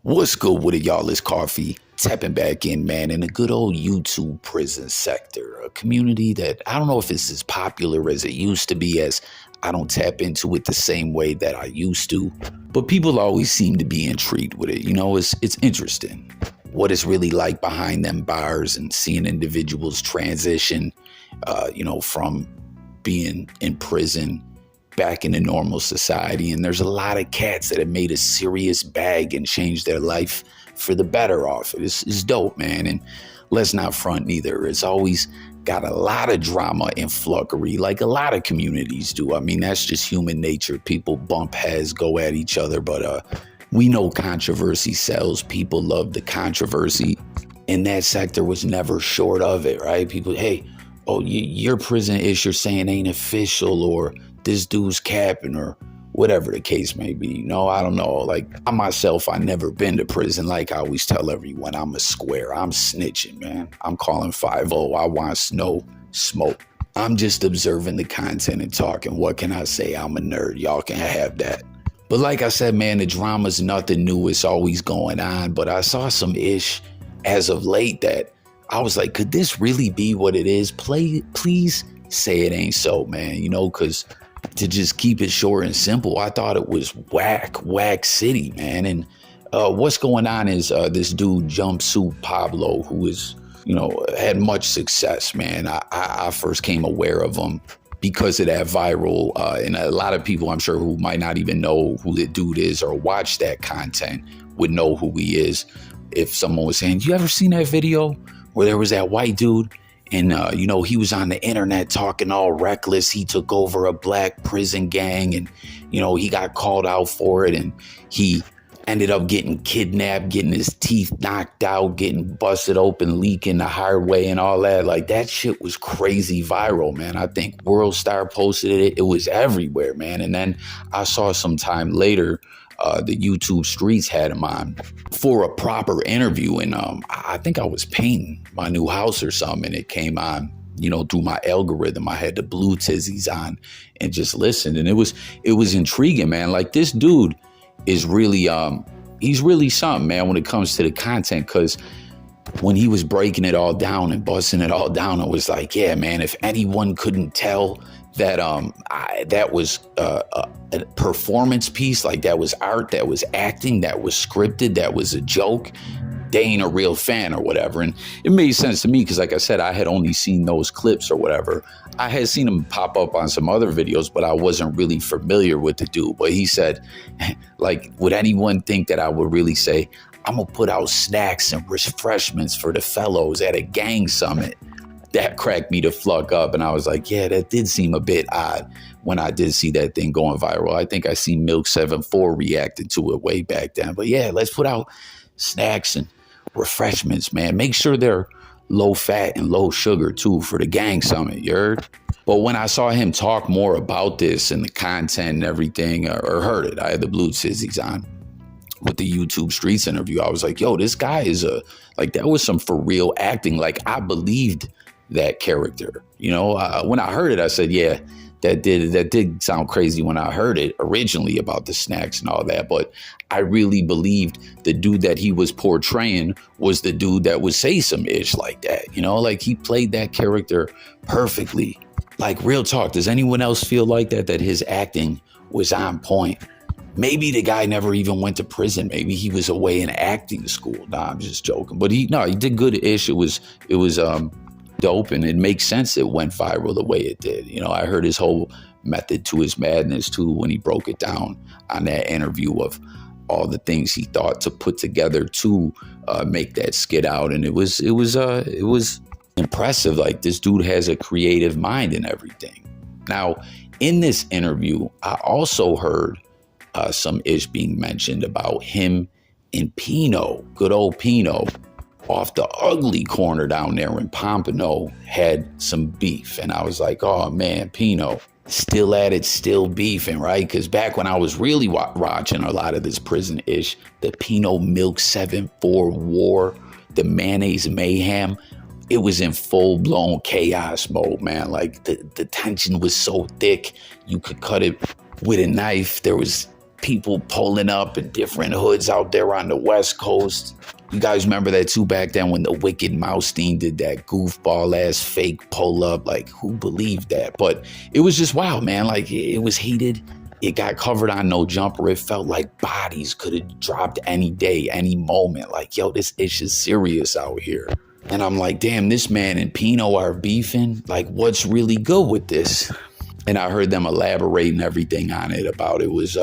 What's good with it, y'all? It's Coffee tapping back in, man, in the good old YouTube prison sector, a community that I don't know if it's as popular as it used to be, as I don't tap into it the same way that I used to, but people always seem to be intrigued with it. You know, it's interesting what it's really like behind them bars and seeing individuals transition, from being in prison back into normal society. And there's a lot of cats that have made a serious bag and changed their life for the better off. It's dope, man. And let's not front neither. It's always got a lot of drama and fluggery, like a lot of communities do. I mean, that's just human nature. People bump heads, go at each other, but we know controversy sells. People love the controversy. And that sector was never short of it, right? People, hey, your prison ish you're saying ain't official, or this dude's capping, or whatever the case may be. No, I don't know. Like, I myself, I never been to prison. Like I always tell everyone, I'm a square. I'm snitching, man. I'm calling 5-0. I want no smoke. I'm just observing the content and talking. What can I say? I'm a nerd. Y'all can have that. But like I said, man, the drama's nothing new. It's always going on. But I saw some ish as of late that I was like, could this really be what it is? Please say it ain't so, man. You know, because to just keep it short and simple, I thought it was whack city, man. And what's going on is this dude, Jumpsuitpablo, who is, had much success, man. I first came aware of him because of that viral, and a lot of people, I'm sure, who might not even know who the dude is or watch that content would know who he is. If someone was saying, you ever seen that video where there was that white dude and, he was on the internet talking all reckless. He took over a black prison gang and, he got called out for it. And he ended up getting kidnapped, getting his teeth knocked out, getting busted open, leaking the highway and all that. Like, that shit was crazy viral, man. I think World Star posted it. It was everywhere, man. And then I saw some time later, the YouTube streets had him on for a proper interview. And I think I was painting my new house or something, and it came on, through my algorithm. I had the blue tizzies on and just listened. And it was intriguing, man. Like, this dude is really, he's really something, man, when it comes to the content. Because when he was breaking it all down and busting it all down, I was like, yeah, man, if anyone couldn't tell that that was a performance piece, like that was art, that was acting, that was scripted, that was a joke, they ain't a real fan or whatever. And it made sense to me because, like I said, I had only seen those clips or whatever. I had seen him pop up on some other videos, but I wasn't really familiar with the dude. But he said, like, would anyone think that I would really say, I'm gonna put out snacks and refreshments for the fellows at a gang summit? That cracked me to fuck up. And I was like, yeah, that did seem a bit odd when I did see that thing going viral. I think I seen Milk 74 reacted to it way back then. But yeah, let's put out snacks and refreshments, man. Make sure they're low fat and low sugar too for the gang summit, you heard? But when I saw him talk more about this and the content and everything, or heard it, I had the blue tizzies on with the YouTube Streets interview, I was like, yo, this guy is that was some for real acting. Like, I believed that character. When I heard it, I said, yeah, that did sound crazy when I heard it originally about the snacks and all that. But I really believed the dude that he was portraying was the dude that would say some ish like that. Like, he played that character perfectly. Like, real talk, does anyone else feel like that his acting was on point? Maybe the guy never even went to prison. Maybe he was away in acting school. Nah, I'm just joking. But he did good-ish. It was dope, and it makes sense it went viral the way it did. I heard his whole method to his madness too when he broke it down on that interview of all the things he thought to put together to make that skit out. And it was impressive. Like, this dude has a creative mind and everything. Now, in this interview, I also heard some ish being mentioned about him and Penino, good old Penino, off the ugly corner down there in Pompano, had some beef. And I was like, oh man, Penino, still at it, still beefing, right? Because back when I was really watching a lot of this prison ish, the Penino Milk 74 war, the mayonnaise mayhem, it was in full-blown chaos mode, man. Like, the tension was so thick, you could cut it with a knife. There was people pulling up in different hoods out there on the West Coast. You guys remember that too back then when the Wicked Moustein did that goofball ass fake pull up? Like, who believed that? But it was just wild, man. Like, it was heated. It got covered on No Jumper. It felt like bodies could have dropped any day, any moment. Like, yo, this ish is serious out here. And I'm like, damn, this man and Penino are beefing. Like, what's really good with this? And I heard them elaborating everything on it about it was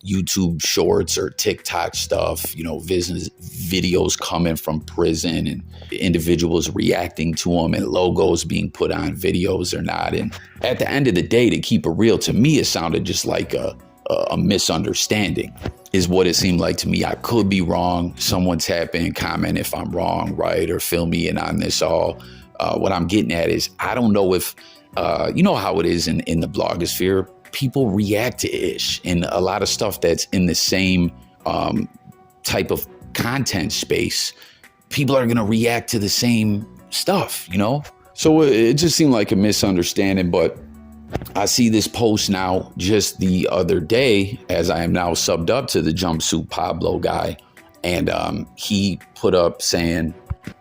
YouTube shorts or TikTok stuff, you know, business videos coming from prison and individuals reacting to them and logos being put on videos or not. And at the end of the day, to keep it real, to me, it sounded just like a misunderstanding is what it seemed like to me. I could be wrong. Someone tap in, comment if I'm wrong, right? Or fill me in on this all. What I'm getting at is I don't know if, you know how it is in the blogosphere. People react to ish and a lot of stuff that's in the same type of content space. People are going to react to the same stuff, you know? So it just seemed like a misunderstanding, but I see this post now just the other day as I am now subbed up to the Jumpsuit Pablo guy. And he put up saying,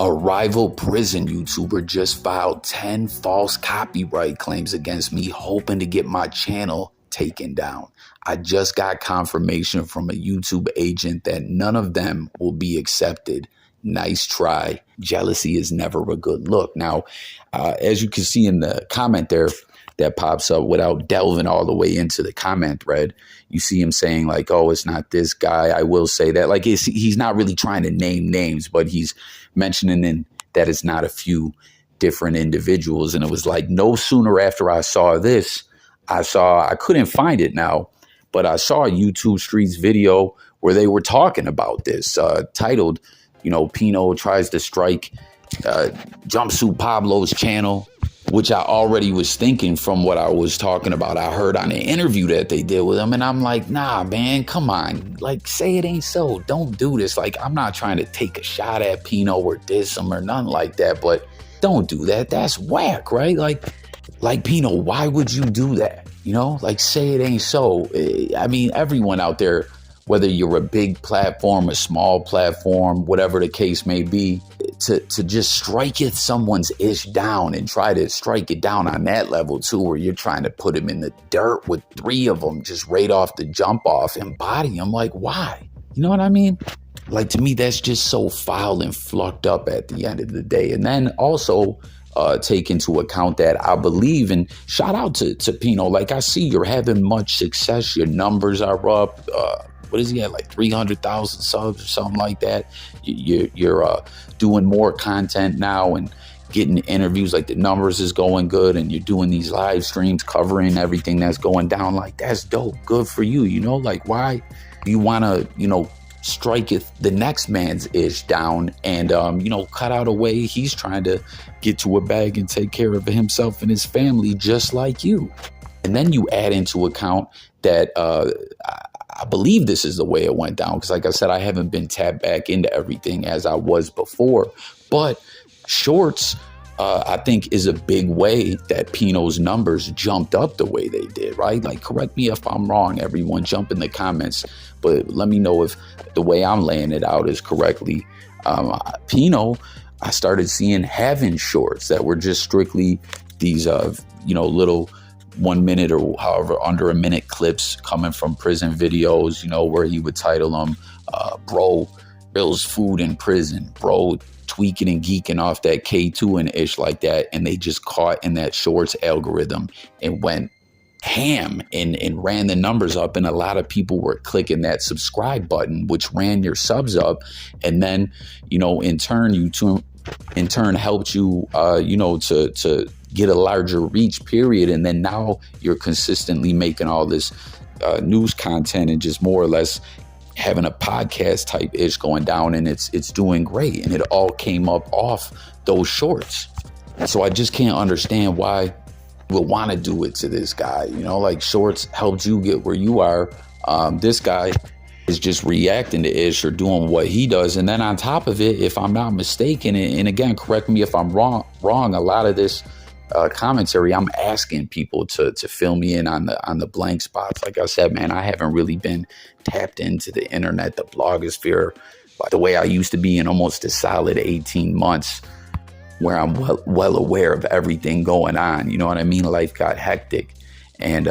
a rival prison YouTuber just filed 10 false copyright claims against me, hoping to get my channel taken down. I just got confirmation from a YouTube agent that none of them will be accepted. Nice try. Jealousy is never a good look. Now, as you can see in the comment there that pops up without delving all the way into the comment thread, you see him saying like, oh, it's not this guy. I will say that. Like, he's not really trying to name names, but he's mentioning that it's not a few different individuals. And it was like no sooner after I saw this, I couldn't find it now, but I saw a YouTube Streets video where they were talking about this, titled, you know, Penino tries to strike Jumpsuit Pablo's channel, which I already was thinking from what I was talking about. I heard on the interview that they did with him, and I'm like, nah, man, come on. Like, say it ain't so. Don't do this. Like, I'm not trying to take a shot at Penino or diss him or nothing like that, but don't do that. That's whack, right? Like Penino, why would you do that? You know, like, say it ain't so. I mean, everyone out there, whether you're a big platform, a small platform, whatever the case may be, to just strike someone's ish down and try to strike it down on that level too, where you're trying to put him in the dirt with 3 of them just right off the jump off and body him. Like, why? You know what I mean? Like, to me, that's just so foul and flucked up at the end of the day. And then also take into account that I believe, and shout out to Penino, like, I see you're having much success. Your numbers are up. What is he at, like 300,000 subs or something like that? You're doing more content now and getting interviews. Like, the numbers is going good, and you're doing these live streams covering everything that's going down. Like, that's dope. Good for you. You know, like, why you want to, you know, strike the next man's ish down and, you know, cut out a way he's trying to get to a bag and take care of himself and his family just like you. And then you add into account that I believe this is the way it went down, because like I said, I haven't been tapped back into everything as I was before. But shorts, I think, is a big way that Penino's numbers jumped up the way they did, right? Like, correct me if I'm wrong, everyone. Jump in the comments, but let me know if the way I'm laying it out is correctly. Penino, I started seeing having shorts that were just strictly these, you know, little 1 minute or however under a minute clips coming from prison videos, you know, where he would title them, bro, Bill's food in prison, bro, tweaking and geeking off that K2 and ish like that. And they just caught in that shorts algorithm and went ham and ran the numbers up. And a lot of people were clicking that subscribe button, which ran your subs up. And then, you know, in turn helped you, you know, to get a larger reach, period. And then now you're consistently making all this news content and just more or less having a podcast type ish going down, and it's doing great. And it all came up off those shorts. So I just can't understand why we'll want to do it to this guy. You know, like, shorts helped you get where you are. This guy is just reacting to ish or doing what he does. And then on top of it, if I'm not mistaken, and again, correct me if I'm wrong, a lot of this commentary, I'm asking people to fill me in on the blank spots. Like I said, man, I haven't really been tapped into the internet, the blogosphere, by the way I used to be in almost a solid 18 months, where I'm well aware of everything going on. You know what I mean? Life got hectic, and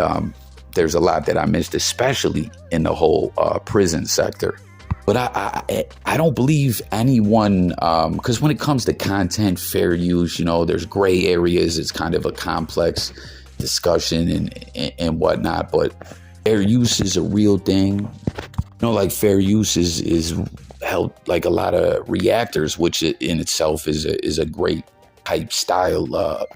there's a lot that I missed, especially in the whole prison sector. But I don't believe anyone, because when it comes to content, fair use, you know, there's gray areas. It's kind of a complex discussion and whatnot. But fair use is a real thing. You know, like fair use is held like a lot of reactors, which in itself is a great type style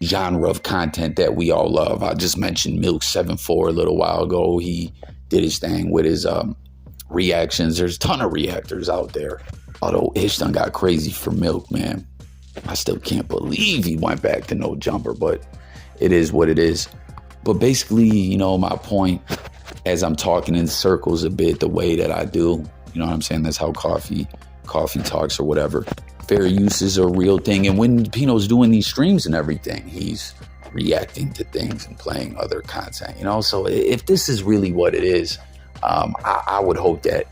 genre of content that we all love. I just mentioned Milk 7-4 a little while ago. He did his thing with his reactions. There's a ton of reactors out there. Although Ish done got crazy for Milk, man. I still can't believe he went back to no jumper, but it is what it is. But basically, you know, my point, as I'm talking in circles a bit, the way that I do, you know what I'm saying? That's how coffee talks or whatever. Fair use is a real thing. And when Pino's doing these streams and everything, he's reacting to things and playing other content, you know? So if this is really what it is, I would hope that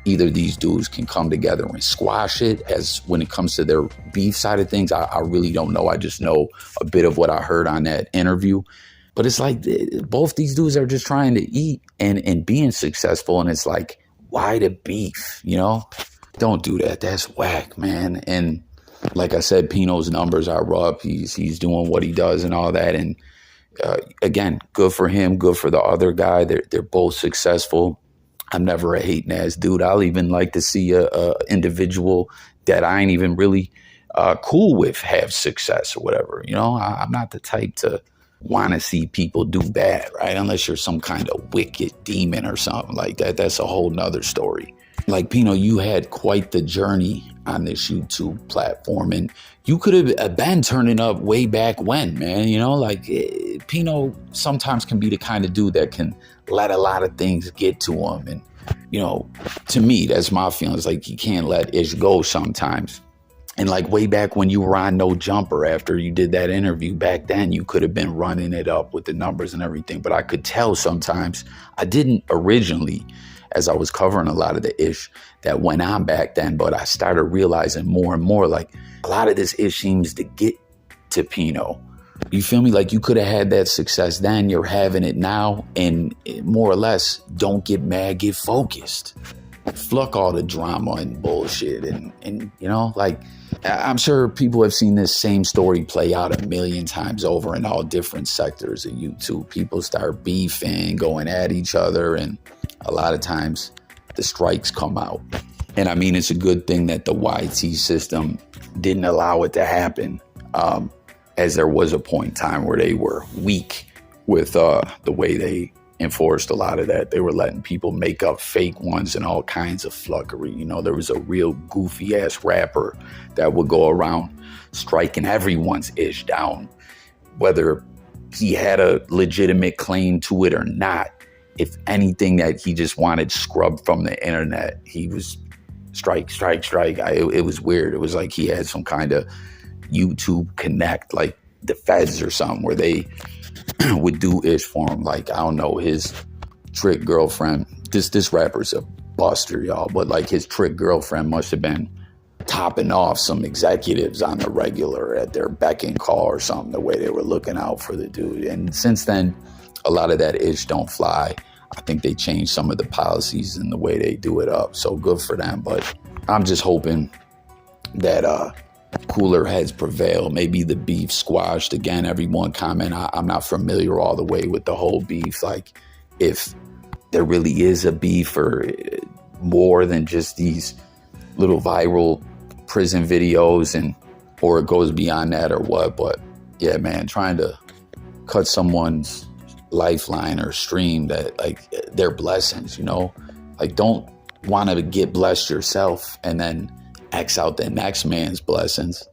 either these dudes can come together and squash it. As when it comes to their beef side of things, I really don't know. I just know a bit of what I heard on that interview. But it's like both these dudes are just trying to eat and being successful. And it's like, why the beef, you know? Don't do that. That's whack, man. And like I said, Pino's numbers are up. He's doing what he does and all that. And again, good for him, good for the other guy. They're both successful. I'm never a hating ass dude. I'll even like to see a individual that I ain't even really cool with have success or whatever. You know, I'm not the type to want to see people do bad, right? Unless you're some kind of wicked demon or something like that. That's a whole nother story. Like, Pino, you had quite the journey on this YouTube platform, and you could have been turning up way back when, man. You know, like Pino sometimes can be the kind of dude that can let a lot of things get to him. And, you know, to me, that's my feelings. Like, you can't let Ish go sometimes. And like way back when you were on No Jumper, after you did that interview back then, you could have been running it up with the numbers and everything. But I could tell sometimes, I didn't originally, as I was covering a lot of the Ish that went on back then, but I started realizing more and more, like a lot of this Ish seems to get to Pino. You feel me? Like you could have had that success then, you're having it now, and more or less, don't get mad, get focused. Fluck all the drama and bullshit. And you know, like, I'm sure people have seen this same story play out a million times over in all different sectors of YouTube. People start beefing, going at each other, and a lot of times the strikes come out. And I mean, it's a good thing that the YT system didn't allow it to happen, as there was a point in time where they were weak with the way they enforced a lot of that. They were letting people make up fake ones and all kinds of fluggery. You know, there was a real goofy ass rapper that would go around striking everyone's Ish down, whether he had a legitimate claim to it or not. If anything that he just wanted scrubbed from the internet, he was strike. It was weird. It was like he had some kind of YouTube connect, like the feds or something, where they would do Ish for him. Like, I don't know, his trick girlfriend, this rapper's a buster, y'all, but like his trick girlfriend must have been topping off some executives on the regular at their beck and call or something, the way they were looking out for the dude. And since then, a lot of that Ish don't fly. I think they changed some of the policies and the way they do it up. So good for them. But I'm just hoping that cooler heads prevail. Maybe the beef squashed. Again, everyone comment, I'm not familiar all the way with the whole beef. Like, if there really is a beef or more than just these little viral prison videos, and or it goes beyond that or what. But yeah, man, trying to cut someone's lifeline or stream that, like, their blessings, you know, like, don't want to get blessed yourself and then X out the next man's blessings.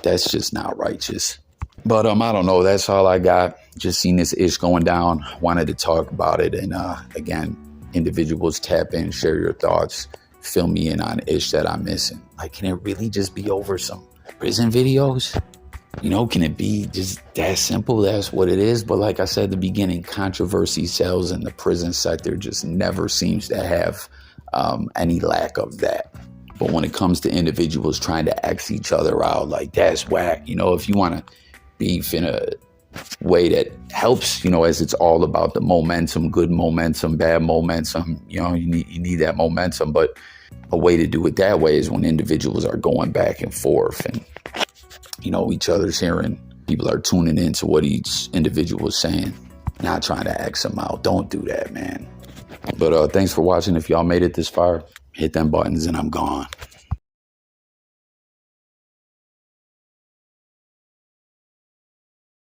That's just not righteous. But I don't know. That's all I got. Just seen this Ish going down. Wanted to talk about it. And again, individuals, tap in, share your thoughts, fill me in on Ish that I'm missing. Like, can it really just be over some prison videos? You know, can it be just that simple? That's what it is. But like I said at the beginning, controversy sells, and the prison sector just never seems to have any lack of that. But when it comes to individuals trying to X each other out, like, that's whack. You know, if you want to beef in a way that helps, you know, as it's all about the momentum, good momentum, bad momentum, you know, you need that momentum. But a way to do it that way is when individuals are going back and forth and, you know, each other's hearing, people are tuning into what each individual is saying, not trying to X them out. Don't do that, man. But thanks for watching. If y'all made it this far, hit them buttons and I'm gone.